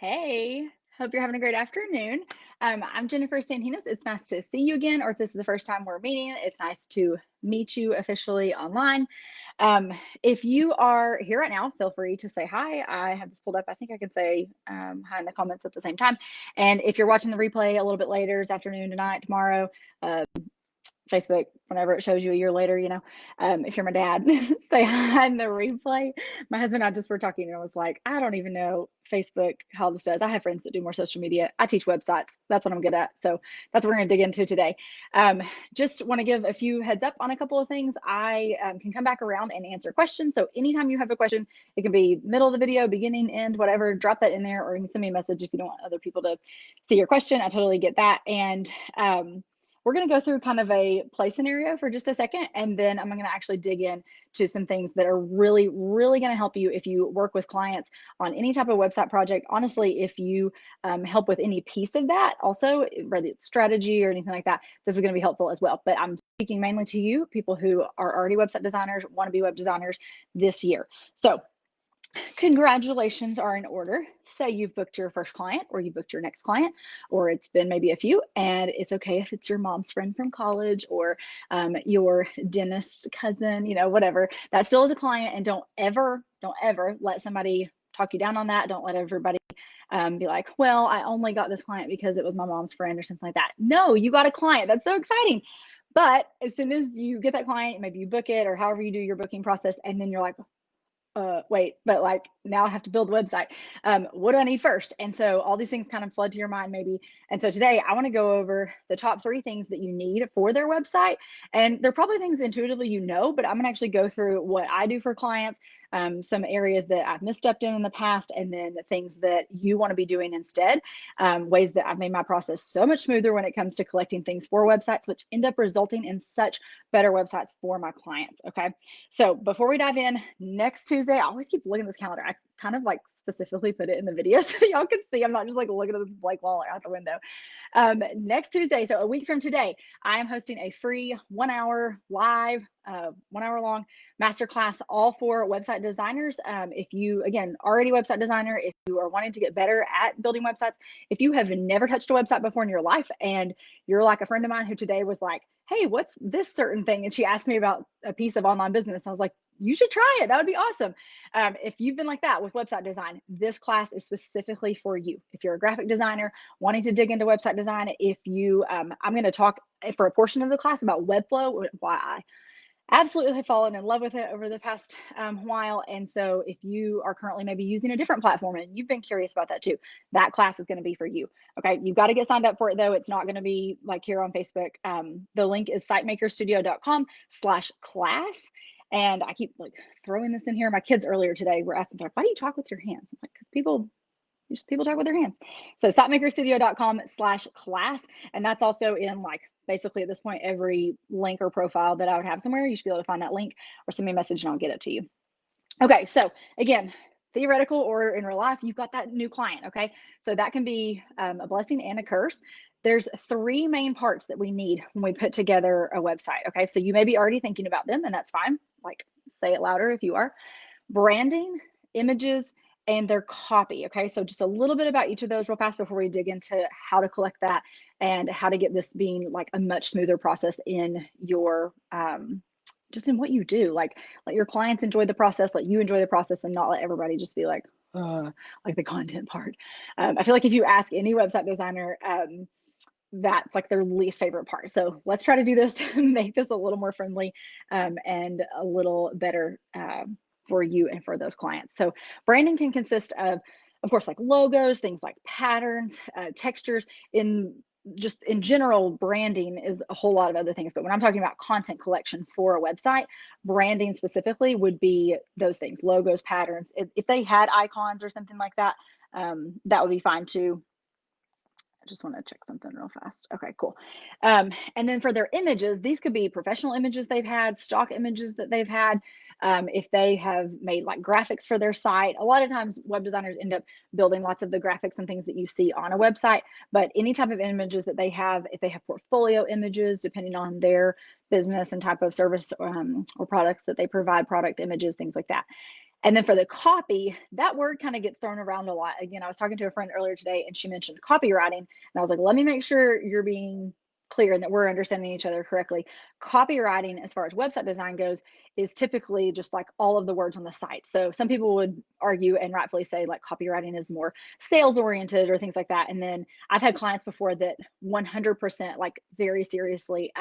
Hey, hope you're having a great afternoon. I'm Jennifer Santinas. It's nice to see you again, or if this is the first time we're meeting, it's nice to meet you officially online. Um, if you are here right now, feel free to say hi. I have this pulled up. I think I can say hi in the comments at the same time. And if you're watching the replay a little bit later, this afternoon, tonight, tomorrow, uh, Facebook, whenever it shows you a year later, if you're my dad, say hi in the replay. My husband and I just were talking and I was like, I don't even know Facebook, how this does. I have friends that do more social media. I teach websites. That's what I'm good at. So that's what we're going to dig into today. Just want to give a few heads up on a couple of things. I can come back around and answer questions. So anytime you have a question, it can be middle of the video, beginning, end, whatever, drop that in there, or you can send me a message if you don't want other people to see your question. I totally get that. And we're going to go through kind of a play scenario for just a second, and then I'm going to actually dig in to some things that are really, really going to help you if you work with clients on any type of website project. Honestly, if you help with any piece of that, also, whether it's strategy or anything like that, this is going to be helpful as well. But I'm speaking mainly to you, people who are already website designers, want to be web designers this year. So congratulations are in order. Say you've booked your first client or you booked your next client, or it's been maybe a few, and it's okay if it's your mom's friend from college or your dentist cousin, whatever. That still is a client, and don't ever let somebody talk you down on that. Don't let everybody be like, well, I only got this client because it was my mom's friend or something like that. No, you got a client. That's so exciting. But as soon as you get that client, maybe you book it or however you do your booking process, and then you're like, wait, but like now I have to build a website. What do I need first? And so all these things kind of flood to your mind maybe. And so today I want to go over the top 3 things that you need for their website. And they're probably things intuitively but I'm going to actually go through what I do for clients, some areas that I've misstepped in the past, and then the things that you want to be doing instead, ways that I've made my process so much smoother when it comes to collecting things for websites, which end up resulting in such better websites for my clients. Okay. So before we dive in, next Tuesday, I always keep looking at this calendar. I kind of like specifically put it in the video so y'all can see. I'm not just like looking at this blank wall out the window. Next Tuesday, so a week from today, I am hosting a free 1 hour live, 1 hour long masterclass, all for website designers. If you, again, already website designer, if you are wanting to get better at building websites, if you have never touched a website before in your life, and you're like a friend of mine who today was like, hey, what's this certain thing? And she asked me about a piece of online business. I was like, you should try it. That would be awesome. If you've been like that with website design, this class is specifically for you. If you're a graphic designer wanting to dig into website design, if you, I'm going to talk for a portion of the class about Webflow, why I absolutely have fallen in love with it over the past while. And so if you are currently maybe using a different platform and you've been curious about that too, that class is going to be for you. Okay. You've got to get signed up for it though. It's not going to be like here on Facebook. The link is sitemakerstudio.com/class. And I keep like throwing this in here. My kids earlier today were asking, like, why do you talk with your hands? I'm like, because people talk with their hands. So sitemakerstudio.com/class. And that's also in like basically at this point, every link or profile that I would have somewhere. You should be able to find that link or send me a message and I'll get it to you. Okay. So again, theoretical or in real life, you've got that new client. Okay. So that can be a blessing and a curse. There's 3 main parts that we need when we put together a website. Okay. So you may be already thinking about them, and that's fine. Like, say it louder if you are. Branding, images, and their copy. Okay, so just a little bit about each of those real fast before we dig into how to collect that and how to get this being like a much smoother process in your just in what you do. Like, let your clients enjoy the process, let you enjoy the process, and not let everybody just be like the content part. I feel like if you ask any website designer, that's like their least favorite part. So let's try to do this to make this a little more friendly and a little better for you and for those clients. So branding can consist of course, like logos, things like patterns, textures. In general, branding is a whole lot of other things. But when I'm talking about content collection for a website, branding specifically would be those things: logos, patterns. If they had icons or something like that, that would be fine too. I just want to check something real fast. Okay, cool. And then for their images, these could be professional images they've had, stock images that they've had. If they have made like graphics for their site, a lot of times web designers end up building lots of the graphics and things that you see on a website. But any type of images that they have, if they have portfolio images, depending on their business and type of service or products that they provide, product images, things like that. And then for the copy, that word kind of gets thrown around a lot. Again, I was talking to a friend earlier today and she mentioned copywriting. And I was like, let me make sure you're being clear and that we're understanding each other correctly. Copywriting, as far as website design goes, is typically just like all of the words on the site. So some people would argue and rightfully say like copywriting is more sales oriented or things like that. And then I've had clients before that 100% like very seriously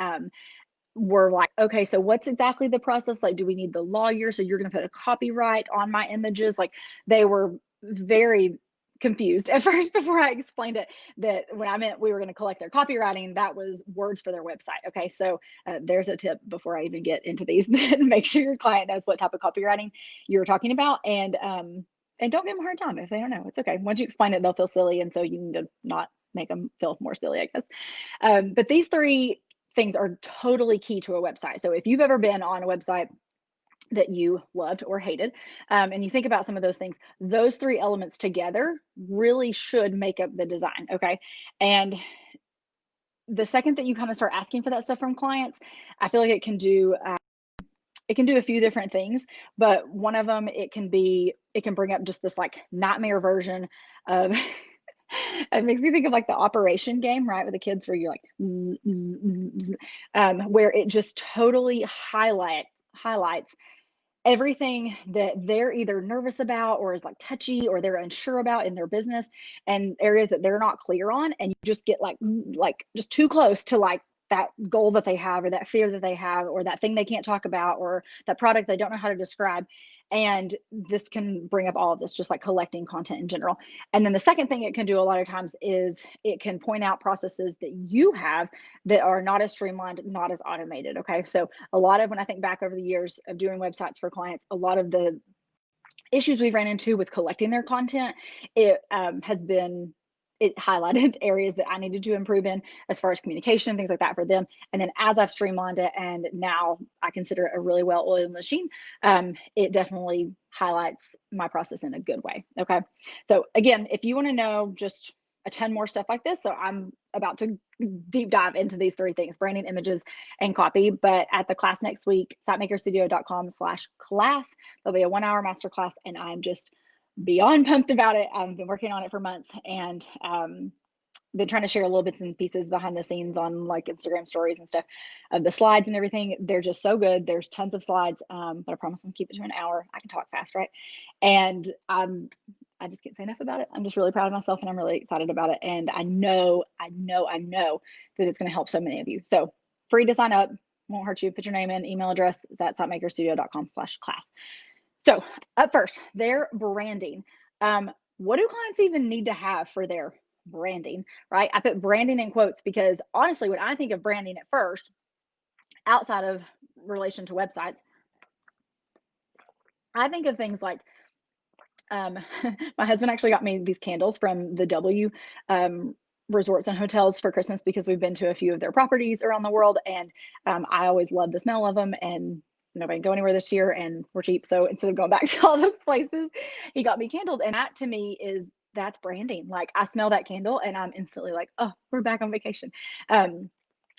were like, okay, so what's exactly the process? Like, do we need the lawyer? So you're going to put a copyright on my images? Like, they were very confused at first before I explained it. That when I meant we were going to collect their copywriting, that was words for their website. Okay, so there's a tip before I even get into these. Make sure your client knows what type of copywriting you're talking about, and don't give them a hard time if they don't know. It's okay. Once you explain it, they'll feel silly, and so you need to not make them feel more silly, I guess. But these three things are totally key to a website. So if you've ever been on a website that you loved or hated, and you think about some of those things, those three elements together really should make up the design. Okay. And the second that you kind of start asking for that stuff from clients, I feel like it can do a few different things, but one of them, it can bring up just this like nightmare version of it makes me think of like the Operation game, right? With the kids where you're like, zzz, zzz, zzz, where it just totally highlights everything that they're either nervous about or is like touchy or they're unsure about in their business and areas that they're not clear on. And you just get like just too close to like that goal that they have or that fear that they have or that thing they can't talk about or that product they don't know how to describe. And this can bring up all of this, just like collecting content in general. And then the second thing it can do a lot of times is it can point out processes that you have that are not as streamlined, not as automated. Okay. So a lot of, when I think back over the years of doing websites for clients, a lot of the issues we've ran into with collecting their content, it highlighted areas that I needed to improve in as far as communication, things like that for them. And then as I've streamlined it and now I consider it a really well-oiled machine, it definitely highlights my process in a good way. Okay. So again, if you want to know just a ton more stuff like this, so I'm about to deep dive into these three things: branding, images, and copy. But at the class next week, sitemakerstudio.com/class, there'll be a 1-hour masterclass, and I'm just beyond pumped about it. I've been working on it for months and been trying to share little bits and pieces behind the scenes on like Instagram stories and stuff of the slides and everything. They're just so good. There's tons of slides, but I promise I'm keep it to an hour. I can talk fast, right? And I just can't say enough about it. I'm just really proud of myself and I'm really excited about it. And I know that it's going to help so many of you. So free to sign up, won't hurt you. Put your name in, email address. That's at sitemakerstudio.com/class. So up first, their branding. What do clients even need to have for their branding, right? I put branding in quotes because honestly, when I think of branding at first, outside of relation to websites, I think of things like um, my husband actually got me these candles from the W resorts and hotels for Christmas because we've been to a few of their properties around the world, and I always love the smell of them. And nobody can go anywhere this year, and we're cheap, so instead of going back to all those places, he got me candles, and that to me is that's branding. Like I smell that candle, and I'm instantly like, oh, we're back on vacation.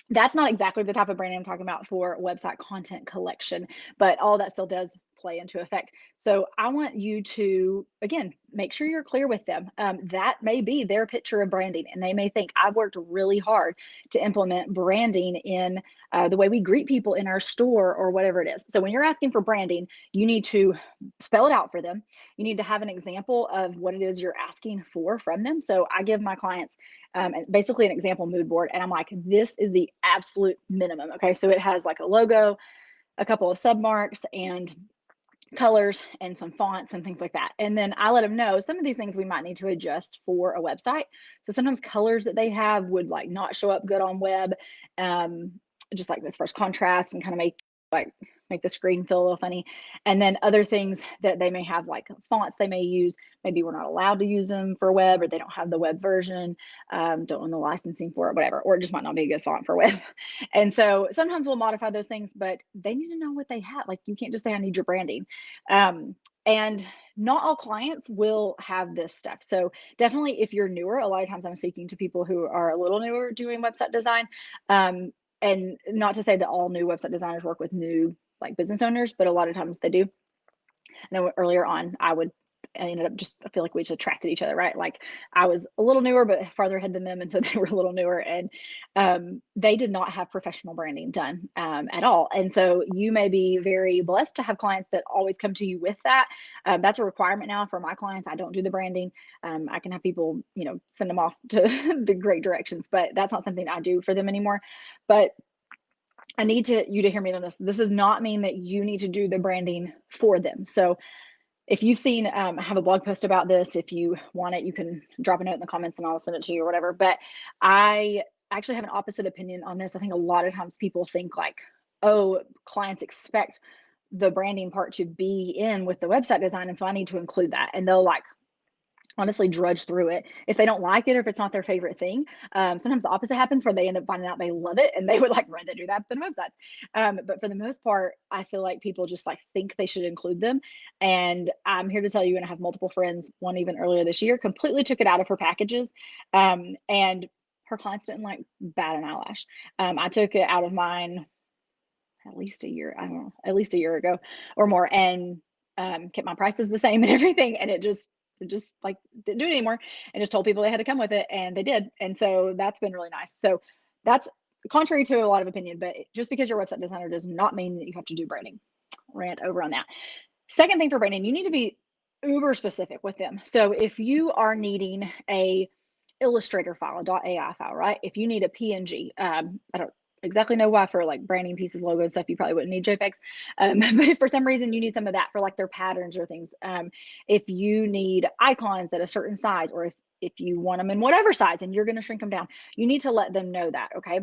That's not exactly the type of branding I'm talking about for website content collection, but all that still does play into effect. So I want you to, again, make sure you're clear with them. That may be their picture of branding, and they may think I've worked really hard to implement branding in the way we greet people in our store or whatever it is. So when you're asking for branding, you need to spell it out for them. You need to have an example of what it is you're asking for from them. So I give my clients basically an example mood board. And I'm like, this is the absolute minimum. Okay. So it has like a logo, a couple of submarks, and colors and some fonts and things like that. And then I let them know some of these things we might need to adjust for a website. So sometimes colors that they have would like not show up good on web. Just like this first contrast and kind of make the screen feel a little funny. And then other things that they may have, like fonts they may use, maybe we're not allowed to use them for web, or they don't have the web version, don't own the licensing for it, whatever, or it just might not be a good font for web. And so sometimes we'll modify those things, but they need to know what they have. Like you can't just say, I need your branding. And not all clients will have this stuff. So definitely if you're newer, a lot of times I'm speaking to people who are a little newer doing website design. And not to say that all new website designers work with new like business owners, but a lot of times they do. I know earlier on I ended up I feel like we just attracted each other, right? Like I was a little newer, but farther ahead than them. And so they were a little newer, and they did not have professional branding done at all. And so you may be very blessed to have clients that always come to you with that. That's a requirement now for my clients. I don't do the branding. I can have people, send them off to the great directions, but that's not something I do for them anymore. But I need you to hear me on this. This does not mean that you need to do the branding for them. So if you've seen, I have a blog post about this. If you want it, you can drop a note in the comments and I'll send it to you or whatever. But I actually have an opposite opinion on this. I think a lot of times people think like, oh, clients expect the branding part to be in with the website design, and so I need to include that. And they'll like honestly drudge through it if they don't like it or if it's not their favorite thing. Sometimes the opposite happens where they end up finding out they love it and they would like rather do that than websites. But for the most part, I feel like people just like think they should include them. And I'm here to tell you, and I have multiple friends, one even earlier this year, completely took it out of her packages. And her clients didn't like bat an eyelash. I took it out of mine at least a year, I don't know, at least a year ago or more, and kept my prices the same and everything. And it just like didn't do it anymore, and just told people they had to come with it, and they did. And so that's been really nice. So that's contrary to a lot of opinion, but just because you're a website designer does not mean that you have to do branding. Rant over on that. Second thing for branding, you need to be uber specific with them. So if you are needing a Illustrator file, a .ai file, right? If you need a PNG, I don't exactly know why for like branding pieces, logos, stuff, you probably wouldn't need JPEGs. But if for some reason you need some of that for like their patterns or things, if you need icons at a certain size, or if you want them in whatever size and you're going to shrink them down, you need to let them know that. Okay.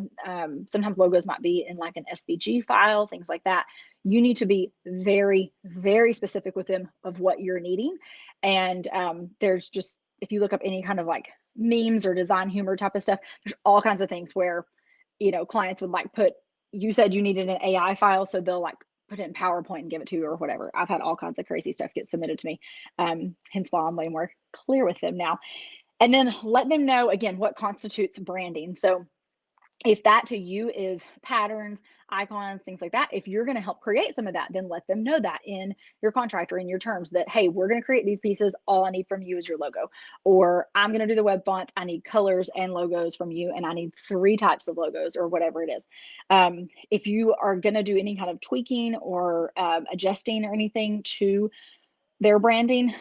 Sometimes logos might be in like an SVG file, things like that. You need to be very, very specific with them of what you're needing. And there's just, if you look up any kind of like memes or design humor type of stuff, there's all kinds of things where, clients would like you said you needed an AI file, so they'll like put it in PowerPoint and give it to you or whatever. I've had all kinds of crazy stuff get submitted to me. Hence why I'm way more clear with them now. And then let them know again what constitutes branding. So if that to you is patterns, icons, things like that, if you're going to help create some of that, then let them know that in your contract or in your terms that, hey, we're going to create these pieces. All I need from you is your logo. Or I'm going to do the web font. I need colors and logos from you, and I need 3 types of logos or whatever it is. If you are going to do any kind of tweaking or adjusting or anything to their branding,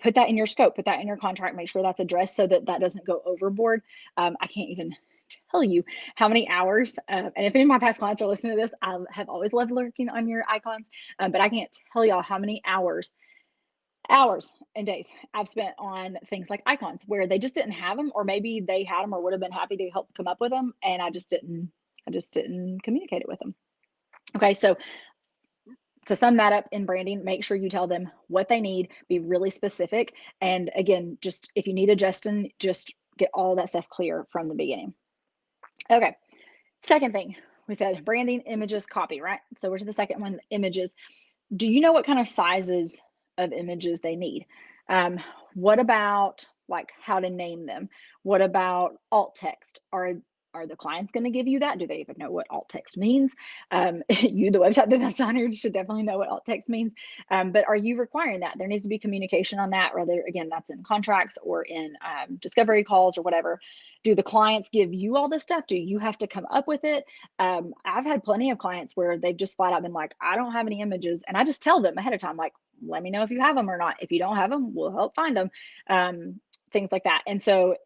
put that in your scope, put that in your contract, make sure that's addressed so that that doesn't go overboard. I can't even tell you how many hours, and if any of my past clients are listening to this, I have always loved lurking on your icons, but I can't tell y'all how many hours and days I've spent on things like icons where they just didn't have them, or maybe they had them or would have been happy to help come up with them, and I just didn't communicate it with them. Okay, so to sum that up in branding, make sure you tell them what they need, be really specific, and again, just if you need a Justin, just get all that stuff clear from the beginning. Okay. Second thing, we said branding, images, copy, right? So we're to the second one, images. Do you know what kind of sizes of images they need? What about like how to name them? What about alt text? Are the clients going to give you that? Do they even know what alt text means? You, the website designer, should definitely know what alt text means. But are you requiring that? There needs to be communication on that, whether again that's in contracts or in discovery calls or whatever. Do the clients give you all this stuff? Do you have to come up with it? I've had plenty of clients where they've just flat out been like, I don't have any images, and I just tell them ahead of time, like, let me know if you have them or not. If you don't have them, we'll help find them. Things like that. And so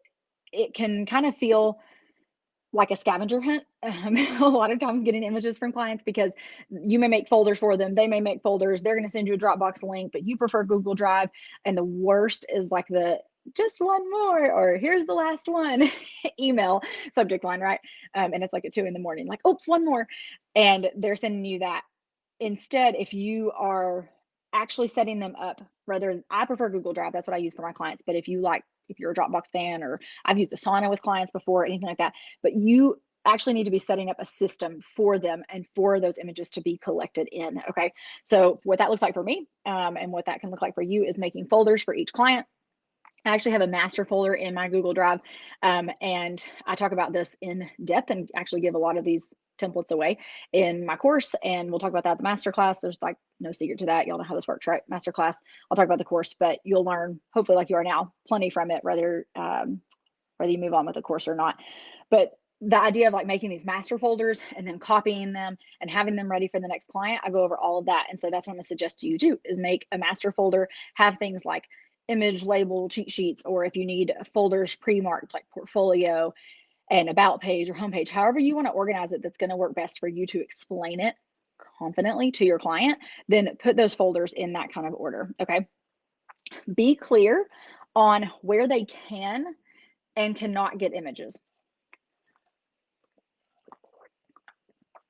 it can kind of feel like a scavenger hunt a lot of times getting images from clients, because you may make folders for them, they may make folders, they're going to send you a Dropbox link, but you prefer Google Drive. And the worst is like the just one more, or here's the last one email subject line, right? And it's like at 2 in the morning, like, oops, one more, and they're sending you that. Instead, if you are actually setting them up, rather, I prefer Google Drive, that's what I use for my clients, but if you're a Dropbox fan, or I've used Asana with clients before, anything like that, but you actually need to be setting up a system for them and for those images to be collected in. Okay, so what that looks like for me, and what that can look like for you, is making folders for each client. I actually have a master folder in my Google Drive, and I talk about this in depth and actually give a lot of these templates away in my course. And we'll talk about that at the masterclass. There's like no secret to that. Y'all know how this works, right? Masterclass. I'll talk about the course, but you'll learn, hopefully, like you are now, plenty from it, whether you move on with the course or not. But the idea of like making these master folders and then copying them and having them ready for the next client, I go over all of that. And so that's what I'm gonna suggest to you too, is make a master folder, have things like image label cheat sheets, or if you need folders pre-marked like portfolio and about page or homepage, however you want to organize it, that's going to work best for you to explain it confidently to your client, then put those folders in that kind of order. Okay. Be clear on where they can and cannot get images.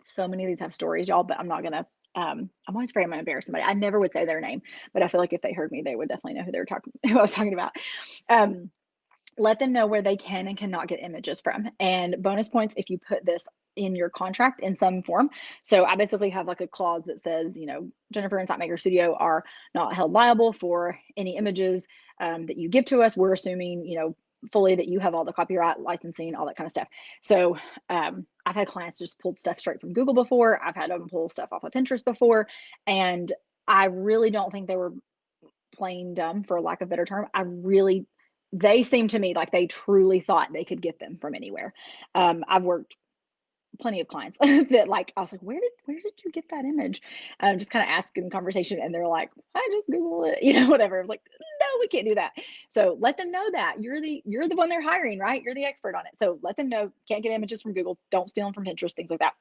So many of these have stories, y'all, but I'm not going to. I'm always afraid I'm going to embarrass somebody. I never would say their name, but I feel like if they heard me, they would definitely know who I was talking about. Let them know where they can and cannot get images from. And bonus points if you put this in your contract in some form. So I basically have like a clause that says, Jennifer and Typemaker Studio are not held liable for any images that you give to us. We're assuming, fully that you have all the copyright, licensing, all that kind of stuff. So I've had clients just pulled stuff straight from Google before. I've had them pull stuff off of Pinterest before. And I really don't think they were plain dumb, for lack of a better term. They seem to me like they truly thought they could get them from anywhere. I've worked plenty of clients that like, I was like, where did you get that image? Just kind of asking conversation, and they're like, I just Google it, whatever. I'm like, no, we can't do that. So let them know that you're the one they're hiring, right? You're the expert on it. So let them know, can't get images from Google, don't steal them from Pinterest, things like that.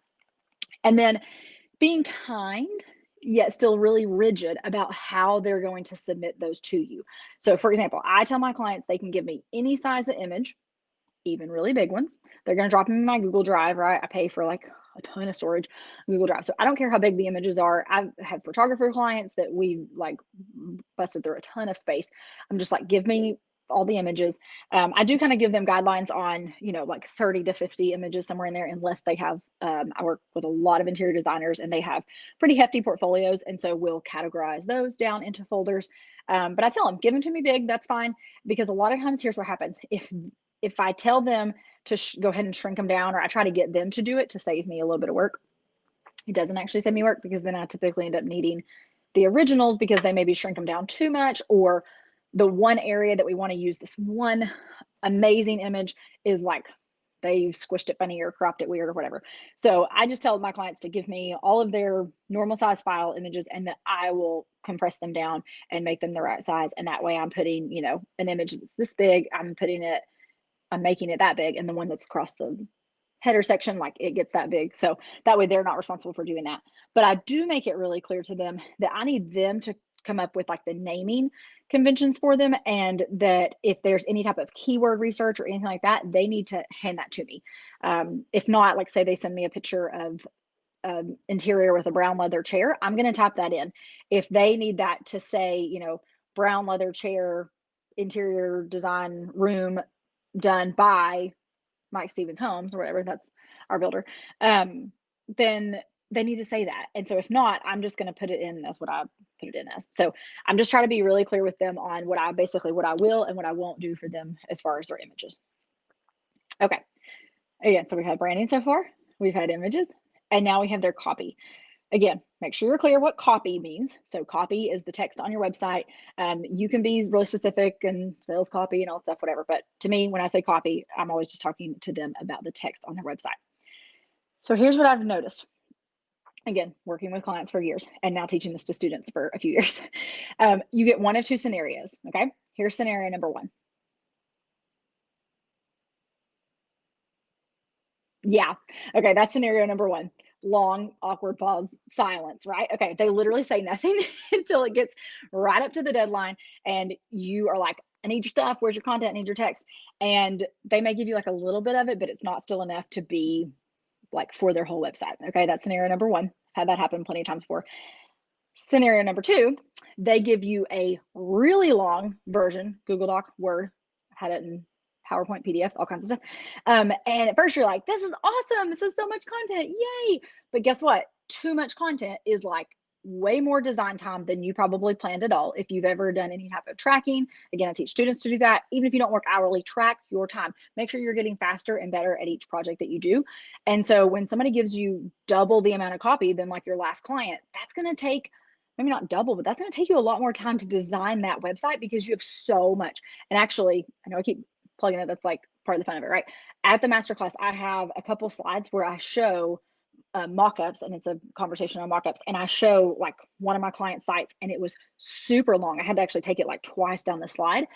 And then being kind, yet still really rigid about how they're going to submit those to you. So for example, I tell my clients they can give me any size of image, even really big ones. They're going to drop them in my Google Drive, right? I pay for like a ton of storage on Google Drive. So I don't care how big the images are. I've had photographer clients that we like busted through a ton of space. I'm just like, give me all the images. I do kind of give them guidelines on, like 30 to 50 images somewhere in there, unless they have, I work with a lot of interior designers and they have pretty hefty portfolios. And so we'll categorize those down into folders. But I tell them, give them to me big, that's fine. Because a lot of times, here's what happens. If I tell them to go ahead and shrink them down, or I try to get them to do it to save me a little bit of work, it doesn't actually save me work, because then I typically end up needing the originals because they maybe shrink them down too much, or the one area that we want to use this one amazing image is like they've squished it funny or cropped it weird or whatever. So I just tell my clients to give me all of their normal size file images, and that I will compress them down and make them the right size. And that way I'm putting, an image that's this big, I'm making it that big, and the one that's across the header section, like it gets that big. So that way they're not responsible for doing that. But I do make it really clear to them that I need them to come up with like the naming conventions for them, and that if there's any type of keyword research or anything like that, they need to hand that to me. If not, like say they send me a picture of interior with a brown leather chair, I'm going to type that in. If they need that to say, brown leather chair, interior design room done by Mike Stevens Homes or whatever, that's our builder, then they need to say that. And so if not, I'm just going to put it in as what I put it in as. So I'm just trying to be really clear with them on what I will and what I won't do for them as far as their images. Okay. Again, so we've had branding so far, we've had images, and now we have their copy. Again, make sure you're clear what copy means. So copy is the text on your website. You can be really specific and sales copy and all stuff, whatever. But to me, when I say copy, I'm always just talking to them about the text on their website. So here's what I've noticed. Again, working with clients for years and now teaching this to students for a few years. You get one of two scenarios, okay? Here's scenario number one. Yeah, okay, that's scenario number one. Long, awkward pause, silence, right? Okay, they literally say nothing until it gets right up to the deadline, and you are like, I need your stuff, where's your content, I need your text. And they may give you like a little bit of it, but it's not still enough to be like for their whole website. Okay, that's scenario number one. Had that happen plenty of times before. Scenario number two, they give you a really long version, Google Doc, Word, had it in PowerPoint, PDFs, all kinds of stuff. And at first you're like, this is awesome. This is so much content. Yay. But guess what? Too much content is like way more design time than you probably planned at all. If you've ever done any type of tracking, again, I teach students to do that. Even if you don't work hourly, track your time. Make sure you're getting faster and better at each project that you do. And so when somebody gives you double the amount of copy than like your last client, that's going to take maybe not double, but that's going to take you a lot more time to design that website because you have so much. And actually, I know I keep plugging it. That's like part of the fun of it, right? At the masterclass, I have a couple slides where I show mock-ups, and it's a conversation on mock-ups, and I show like one of my client sites, and it was super long. I had to actually take it like twice down the slide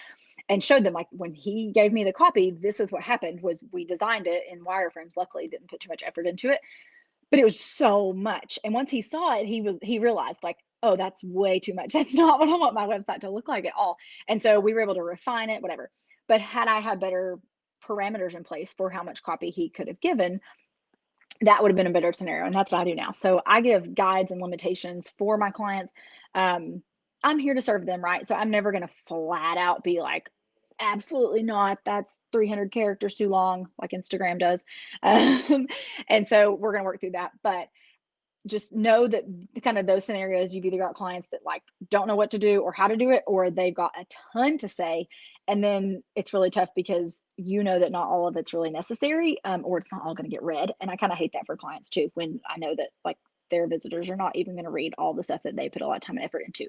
and showed them like when he gave me the copy, this is what happened was we designed it in wireframes. Luckily, didn't put too much effort into it, but it was so much. And once he saw it, he realized like, oh, that's way too much. That's not what I want my website to look like at all. And so we were able to refine it, whatever. But had I had better parameters in place for how much copy he could have given, that would have been a better scenario. And that's what I do now. So I give guides and limitations for my clients. I'm here to serve them, right? So I'm never going to flat out be like, absolutely not. That's 300 characters too long, like Instagram does. And so we're going to work through that. But just know that kind of those scenarios, you've either got clients that like don't know what to do or how to do it, or they've got a ton to say. And then it's really tough because you know that not all of it's really necessary, or it's not all going to get read. And I kind of hate that for clients too, when I know that like their visitors are not even going to read all the stuff that they put a lot of time and effort into.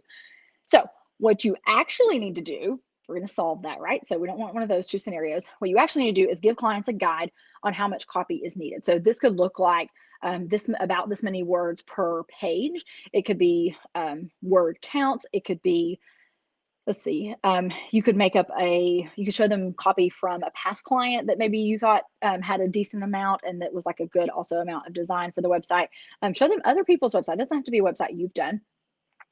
So what you actually need to do, we're going to solve that, right? So we don't want one of those two scenarios. What you actually need to do is give clients a guide on how much copy is needed. So this could look like about this many words per page. It could be word counts. It could be, let's see, you could you could show them copy from a past client that maybe you thought had a decent amount and that was like a good also amount of design for the website. Show them other people's website. It doesn't have to be a website you've done.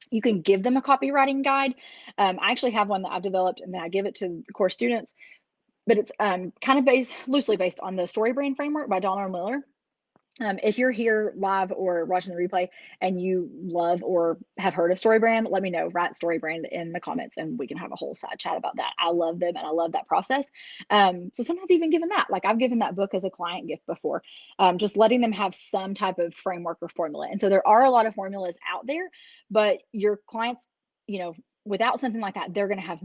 You can give them a copywriting guide. I actually have one that I've developed and then I give it to the course students, but it's kind of loosely based on the StoryBrand framework by Donald Miller. If you're here live or watching the replay and you love or have heard of StoryBrand, let me know. Write StoryBrand in the comments and we can have a whole side chat about that. I love them and I love that process. So sometimes even given that, like I've given that book as a client gift before, just letting them have some type of framework or formula. And so there are a lot of formulas out there, but your clients, without something like that, they're going to have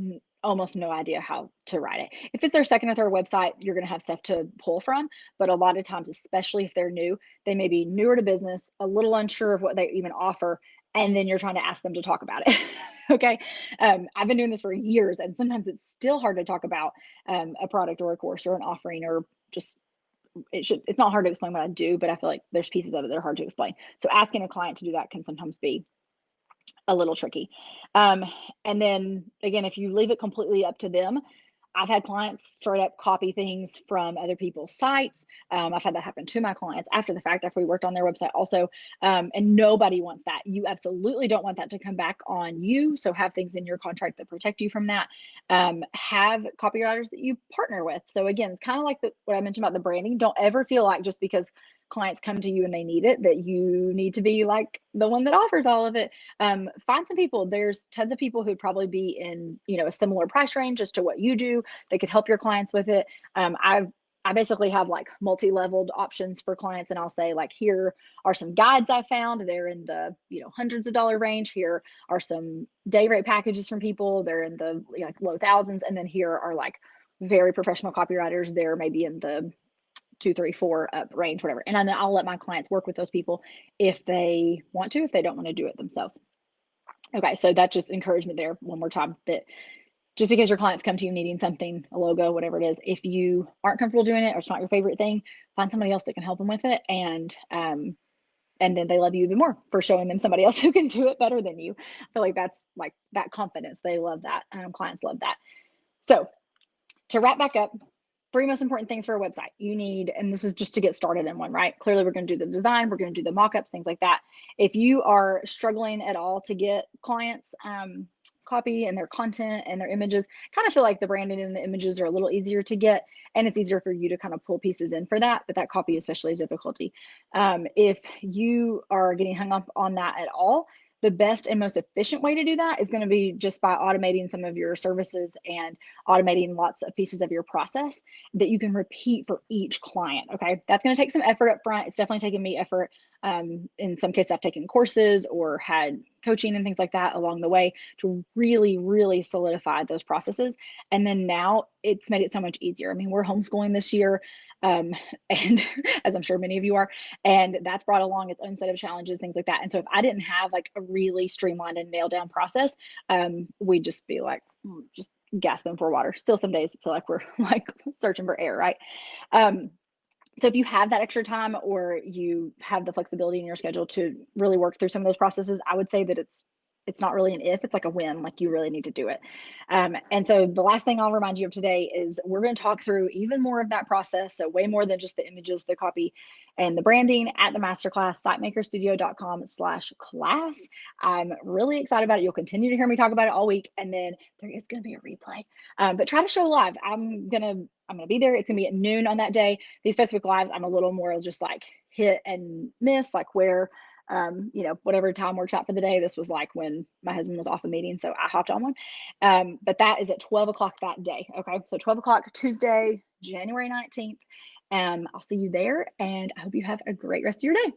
almost no idea how to write it. If it's their second or third website, you're going to have stuff to pull from. But a lot of times, especially if they're new, they may be newer to business, a little unsure of what they even offer, and then you're trying to ask them to talk about it. Okay. I've been doing this for years, and sometimes it's still hard to talk about a product or a course or an offering or just it's not hard to explain what I do, but I feel like there's pieces of it that are hard to explain. So asking a client to do that can sometimes be a little tricky. And then again, if you leave it completely up to them, I've had clients straight up copy things from other people's sites. I've had that happen to my clients after the fact, after we worked on their website also. And nobody wants that. You absolutely don't want that to come back on you. So have things in your contract that protect you from that. Have copywriters that you partner with. So again, it's kind of like what I mentioned about the branding. Don't ever feel like just because clients come to you and they need it, that you need to be like the one that offers all of it. Find some people. There's tons of people who'd probably be in, a similar price range as to what you do. They could help your clients with it. I basically have like multi-leveled options for clients, and I'll say like, here are some guides I found. They're in the hundreds of dollar range. Here are some day rate packages from people. They're in the low thousands, and then here are like very professional copywriters. They're maybe in the 2, 3, 4 up range, whatever. And then I'll let my clients work with those people if they want to, if they don't want to do it themselves. Okay, so that's just encouragement there one more time, that just because your clients come to you needing something, a logo, whatever it is, if you aren't comfortable doing it or it's not your favorite thing, find somebody else that can help them with it. And then they love you even more for showing them somebody else who can do it better than you. I feel like that's like that confidence. They love that. Clients love that. So to wrap back up, 3 most important things for a website you need, and this is just to get started in one, right? Clearly, we're going to do the design, we're going to do the mock-ups, things like that. If you are struggling at all to get clients copy and their content and their images, kind of feel like the branding and the images are a little easier to get, and it's easier for you to kind of pull pieces in for that, but that copy especially is difficulty. If you are getting hung up on that at all, the best and most efficient way to do that is going to be just by automating some of your services and automating lots of pieces of your process that you can repeat for each client. Okay, that's going to take some effort up front. It's definitely taken me effort. In some cases, I've taken courses or had coaching and things like that along the way to really, really solidify those processes. And then now it's made it so much easier. I mean, we're homeschooling this year, um, and as I'm sure many of you are, and that's brought along its own set of challenges, things like that. And so if I didn't have like a really streamlined and nailed down process, we'd just be like, just gasping for water. Still some days feel like we're like searching for air, right? Um, so if you have that extra time or you have the flexibility in your schedule to really work through some of those processes, I would say that it's not really an if, it's like a when, like you really need to do it. And so the last thing I'll remind you of today is we're going to talk through even more of that process. So way more than just the images, the copy, and the branding at the masterclass, sitemakerstudio.com/class. I'm really excited about it. You'll continue to hear me talk about it all week. And then there is going to be a replay, but try to show live. I'm going to be there. It's going to be at noon on that day. These specific lives, I'm a little more just like hit and miss, like where, whatever time works out for the day. This was like when my husband was off a meeting, so I hopped on one. But that is at 12 o'clock that day. Okay. So 12 o'clock, Tuesday, January 19th. I'll see you there, and I hope you have a great rest of your day.